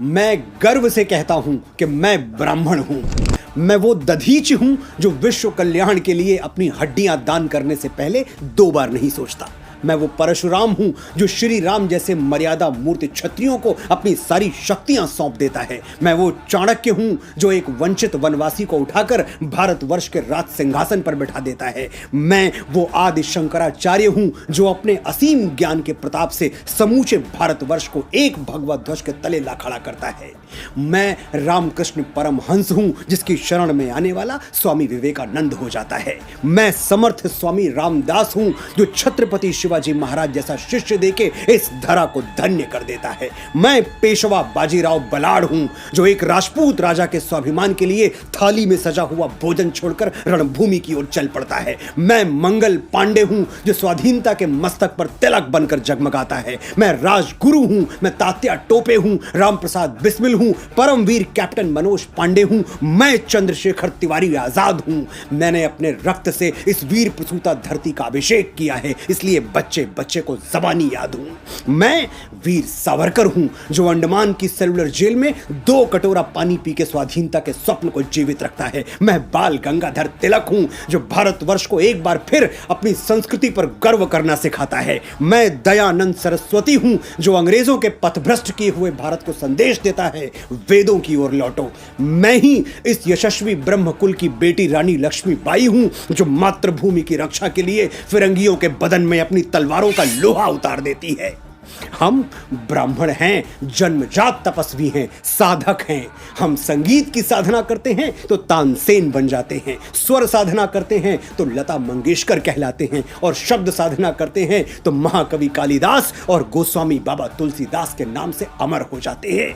मैं गर्व से कहता हूं कि मैं ब्राह्मण हूं। मैं वो दधीच हूं जो विश्व कल्याण के लिए अपनी हड्डियां दान करने से पहले 2 बार नहीं सोचता। मैं वो परशुराम हूं जो श्री राम जैसे मर्यादा मूर्ति क्षत्रियों को अपनी सारी शक्तियां सौंप देता है। मैं वो चाणक्य हूं जो एक वंचित वनवासी को उठाकर भारतवर्ष के राज सिंहासन पर बैठा देता है। मैं वो आदि शंकराचार्य हूं जो अपने असीम ज्ञान के प्रताप से समूचे भारतवर्ष को एक भगवा ध्वज के तले ला खड़ा करता है। मैं रामकृष्ण परमहंस हूं जिसकी शरण में आने वाला स्वामी विवेकानंद हो जाता है। मैं समर्थ स्वामी रामदास हूं जो छत्रपति शिवाजी महाराज जैसा शिष्य देके इस धरा को धन्य कर देता है। मैं पेशवा बाजीराव बलाड़ हूं जो एक राजपूत राजा के स्वाभिमान के लिए थाली में सजा हुआ भोजन छोड़कर रणभूमि की ओर चल पड़ता है। मैं मंगल पांडे हूं जो स्वाधीनता के मस्तक पर तिलक बनकर जगमगाता है। मैं राजगुरु हूं, मैं तात्या टोपे हूं, रामप्रसाद बिस्मिल हूं, परमवीर कैप्टन मनोज पांडे हूं, मैं चंद्रशेखर तिवारी आजाद हूं। मैंने अपने रक्त से इस वीर प्रसूता धरती का अभिषेक किया है, इसलिए बच्चे बच्चे को जबानी याद हूं। मैं वीर सावरकर हूं जो अंडमान की सेलुलर जेल में 2 कटोरा पानी पी के स्वाधीनता के स्वप्न को जीवित रखता है। मैं बाल गंगाधर तिलक हूं जो भारतवर्ष को एक बार फिर अपनी संस्कृति पर गर्व करना सिखाता है। मैं दयानंद सरस्वती हूं जो अंग्रेजों के पथभ्रष्ट किए हुए भारत को संदेश देता है, वेदों की ओर लौटो। मैं ही इस यशस्वी ब्रह्मकुल की बेटी रानी लक्ष्मीबाई हूं जो मातृभूमि की रक्षा के लिए फिरंगियों के बदन में अपनी तलवारों का लोहा उतार देती है। हम ब्राह्मण हैं, जन्मजात तपस्वी हैं, साधक हैं। हम संगीत की साधना करते हैं तो तानसेन बन जाते हैं, स्वर साधना करते हैं तो लता मंगेशकर कहलाते हैं, और शब्द साधना करते हैं तो महाकवि कालिदास और गोस्वामी बाबा तुलसीदास के नाम से अमर हो जाते हैं।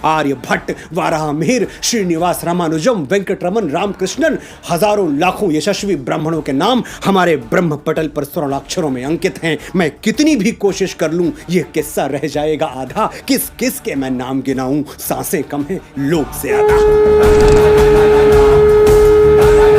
आर्यभट्ट, वाराहमिहिर, श्रीनिवास रामानुजम, वेंकटरमन, रामकृष्णन, हजारों लाखों यशस्वी ब्राह्मणों के नाम हमारे ब्रह्म पटल पर स्वर्णाक्षरों में अंकित हैं। मैं कितनी भी कोशिश कर लूं ये किस्सा रह जाएगा आधा। किस किस के मैं नाम गिनाऊं, सांसें कम हैं लोग से ज्यादा।